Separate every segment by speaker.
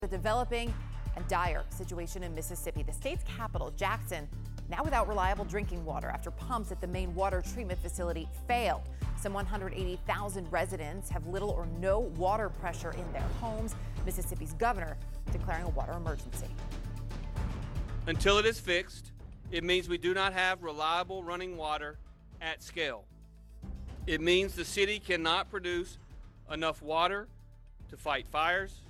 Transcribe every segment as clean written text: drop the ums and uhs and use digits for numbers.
Speaker 1: The developing and dire situation in Mississippi. The state's capital, Jackson, now without reliable drinking water after pumps at the main water treatment facility failed. Some 180,000 residents have little or no water pressure in their homes. Mississippi's governor declaring a water emergency.
Speaker 2: Until it is fixed, it means we do not have reliable running water at scale. It means the city cannot produce enough water to fight fires,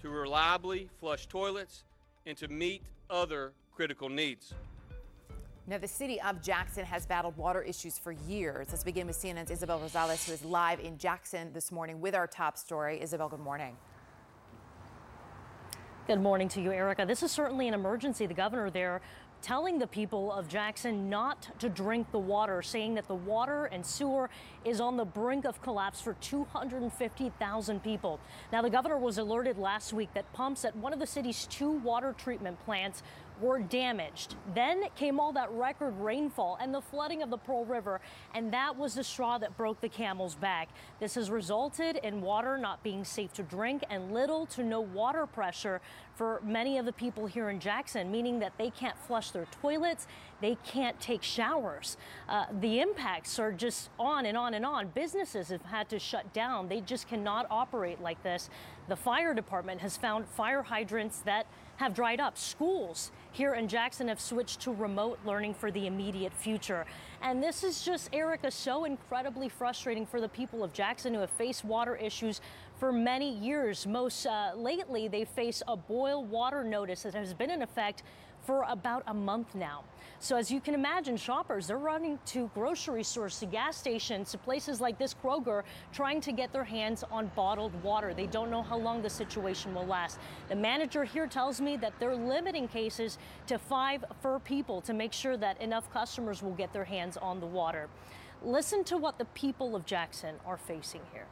Speaker 2: to reliably flush toilets, and to meet other critical needs.
Speaker 1: Now, the city of Jackson has battled water issues for years. Let's begin with CNN's Isabel Rosales, who is live in Jackson this morning with our top story. Isabel, good morning.
Speaker 3: Good morning to you, Erica. This is certainly an emergency. The governor there telling the people of Jackson not to drink the water, saying that the water and sewer is on the brink of collapse for 250,000 people. Now, the governor was alerted last week that pumps at one of the city's 2 water treatment plants were damaged. Then came all that record rainfall and the flooding of the Pearl River, and that was the straw that broke the camel's back. This has resulted in water not being safe to drink and little to no water pressure for many of the people here in Jackson, meaning that they can't flush their toilets, they can't take showers. The impacts are just on and on and on. Businesses have had to shut down. They just cannot operate like this. The fire department has found fire hydrants that have dried up. Schools here in Jackson have switched to remote learning for the immediate future. And this is just, Erica, so incredibly frustrating for the people of Jackson who have faced water issues for many years. Most lately, they face a boil water notice that has been in effect for about a month now. So as you can imagine, shoppers, they're running to grocery stores, to gas stations, to places like this Kroger, trying to get their hands on bottled water. They don't know how long the situation will last. The manager here tells me that they're limiting cases to 5 per people to make sure that enough customers will get their hands on the water. Listen to what the people of Jackson are facing here.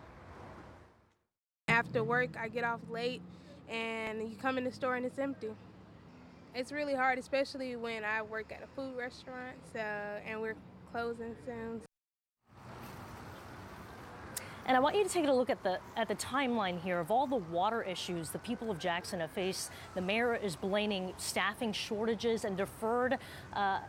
Speaker 4: After work, I get off late and you come in the store and it's empty. It's really hard, especially when I work at a food restaurant, and we're closing soon.
Speaker 3: And I want you to take a look at the timeline here of all the water issues the people of Jackson have faced. The mayor is blaming staffing shortages and deferred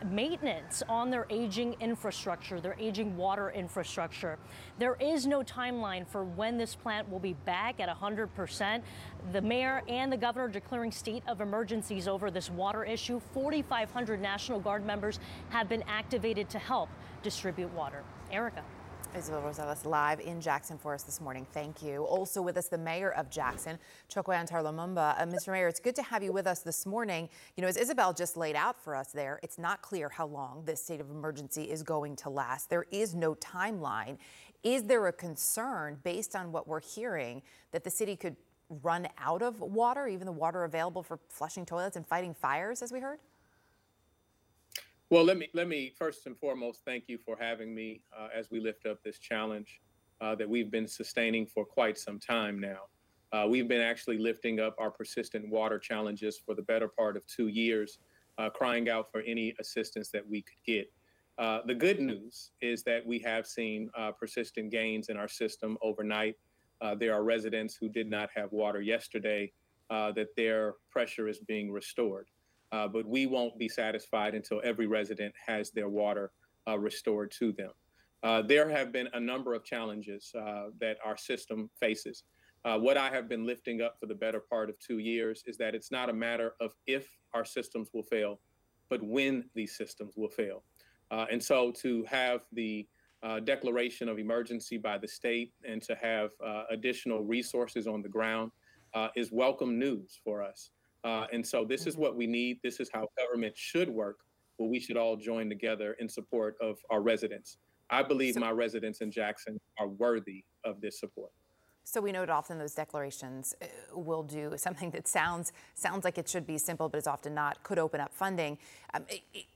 Speaker 3: maintenance on their aging infrastructure, their aging water infrastructure. There is no timeline for when this plant will be back at 100%. The mayor and the governor declaring state of emergencies over this water issue. 4,500 National Guard members have been activated to help distribute water. Erica.
Speaker 1: Isabel Rosales live in Jackson for us this morning. Thank you. Also with us, the mayor of Jackson, Chokwe Antar-Lumumba. Mr. Mayor, it's good to have you with us this morning. You know, as Isabel just laid out for us there, it's not clear how long this state of emergency is going to last. There is no timeline. Is there a concern, based on what we're hearing, that the city could run out of water, even the water available for flushing toilets and fighting fires, as we heard?
Speaker 5: Well, let me first and foremost thank you for having me as we lift up this challenge that we've been sustaining for quite some time now. We've been actually lifting up our persistent water challenges for the better part of 2 years, crying out for any assistance that we could get. The good news is that we have seen persistent gains in our system overnight. There are residents who did not have water yesterday, that their pressure is being restored. But we won't be satisfied until every resident has their water restored to them. There have been a number of challenges that our system faces. What I have been lifting up for the better part of 2 years is that it's not a matter of if our systems will fail, but when these systems will fail. And so to have the declaration of emergency by the state and to have additional resources on the ground is welcome news for us. And so this is what we need. This is how government should work, but we should all join together in support of our residents. I believe my residents in Jackson are worthy of this support.
Speaker 1: So we know often those declarations will do something that sounds like it should be simple, but is often not, could open up funding.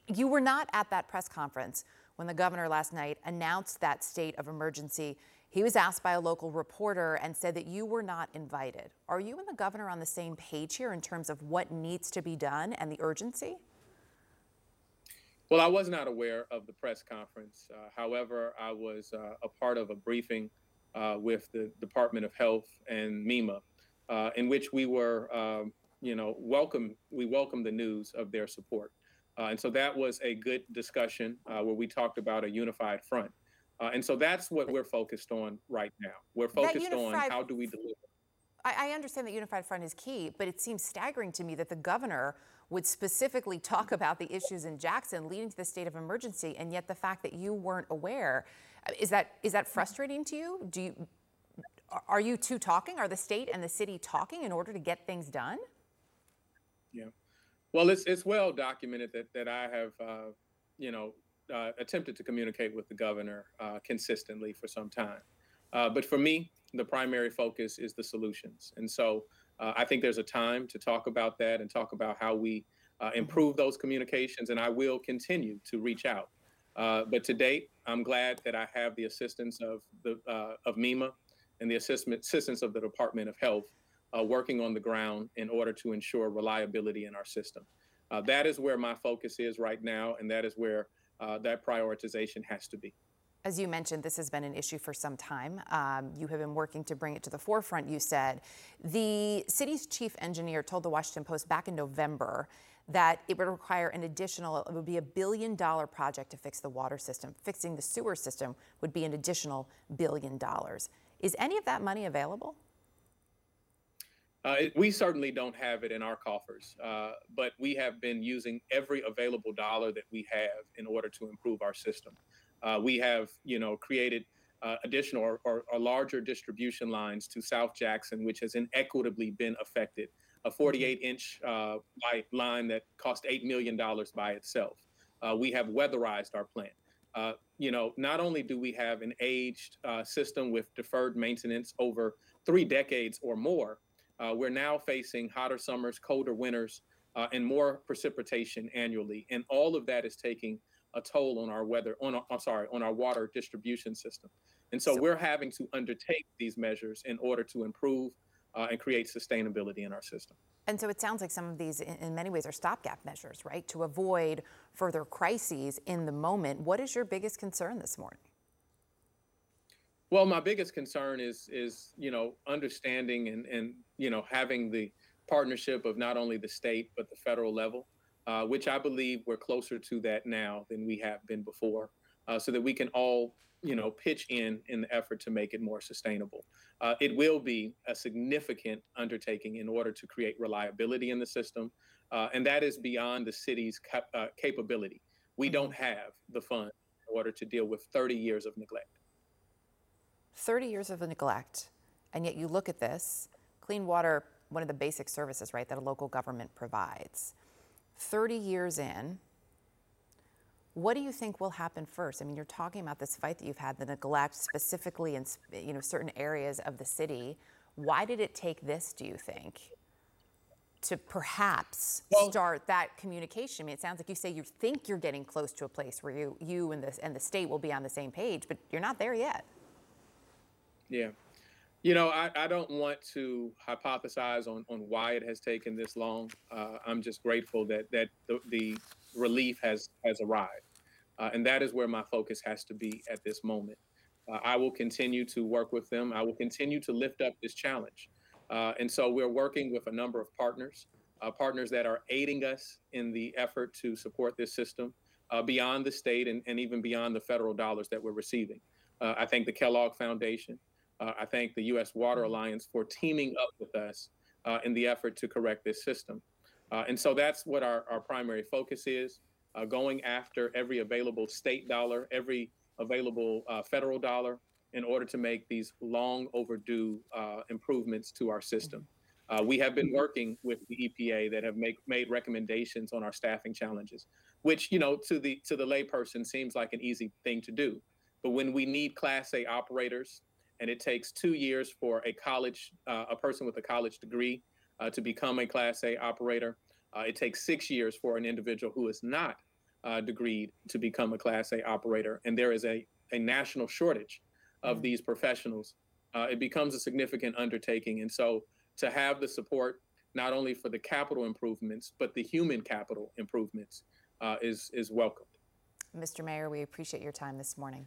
Speaker 1: You were not at that press conference when the governor last night announced that state of emergency. He was asked by a local reporter and said that you were not invited. Are you and the governor on the same page here in terms of what needs to be done and the urgency?
Speaker 5: Well, I was not aware of the press conference. However, I was a part of a briefing with the Department of Health and MEMA in which we were, we welcomed the news of their support. And so that was a good discussion where we talked about a unified front. And so that's what we're focused on right now. We're focused on how do we deliver.
Speaker 1: I understand that unified front is key, but it seems staggering to me that the governor would specifically talk about the issues in Jackson leading to the state of emergency, and yet the fact that you weren't aware, is that frustrating to you? Are you two talking? Are the state and the city talking in order to get things done?
Speaker 5: Yeah. Well, it's well documented that I have, attempted to communicate with the governor consistently for some time. But for me, the primary focus is the solutions. And so I think there's a time to talk about that and talk about how we improve those communications. And I will continue to reach out. But to date, I'm glad that I have the assistance of MEMA and the assistance of the Department of Health working on the ground in order to ensure reliability in our system. That is where my focus is right now, and that is where that prioritization has to be.
Speaker 1: As you mentioned, this has been an issue for some time. You have been working to bring it to the forefront, you said. The city's chief engineer told the Washington Post back in November that it would require it would be $1 billion project to fix the water system. Fixing the sewer system would be an additional $1 billion. Is any of that money available?
Speaker 5: We certainly don't have it in our coffers, but we have been using every available dollar that we have in order to improve our system. We have, created additional or larger distribution lines to South Jackson, which has inequitably been affected. A 48-inch line that cost $8 million by itself. We have weatherized our plant. Not only do we have an aged system with deferred maintenance over 3 decades or more, we're now facing hotter summers, colder winters, and more precipitation annually. And all of that is taking a toll on our water distribution system. And so we're having to undertake these measures in order to improve and create sustainability in our system.
Speaker 1: And so it sounds like some of these, in many ways, are stopgap measures, right? To avoid further crises in the moment. What is your biggest concern this morning?
Speaker 5: Well, my biggest concern is understanding and having the partnership of not only the state, but the federal level, which I believe we're closer to that now than we have been before, so that we can all, pitch in the effort to make it more sustainable. It will be a significant undertaking in order to create reliability in the system, and that is beyond the city's capability. We don't have the funds in order to deal with 30 years of neglect.
Speaker 1: 30 years of neglect, and yet you look at this, clean water, one of the basic services, right, that a local government provides. 30 years in, what do you think will happen first? I mean, you're talking about this fight that you've had, the neglect specifically in certain areas of the city. Why did it take this, do you think, to perhaps start that communication? I mean, it sounds like you say you think you're getting close to a place where you and the state will be on the same page, but you're not there yet.
Speaker 5: Yeah. I don't want to hypothesize on why it has taken this long. I'm just grateful that the relief has arrived. And that is where my focus has to be at this moment. I will continue to work with them. I will continue to lift up this challenge. And so we're working with a number of partners that are aiding us in the effort to support this system beyond the state and even beyond the federal dollars that we're receiving. I thank the Kellogg Foundation. I thank the U.S. Water Alliance for teaming up with us in the effort to correct this system. And so that's what our primary focus is, going after every available state dollar, every available federal dollar in order to make these long overdue improvements to our system. We have been working with the EPA that have made recommendations on our staffing challenges, which, to the layperson seems like an easy thing to do. But when we need Class A operators, and it takes 2 years for a person with a college degree to become a Class A operator. It takes 6 years for an individual who is not degreed to become a Class A operator. And there is a national shortage of these professionals. It becomes a significant undertaking. And so to have the support, not only for the capital improvements, but the human capital improvements is welcomed.
Speaker 1: Mr. Mayor, we appreciate your time this morning.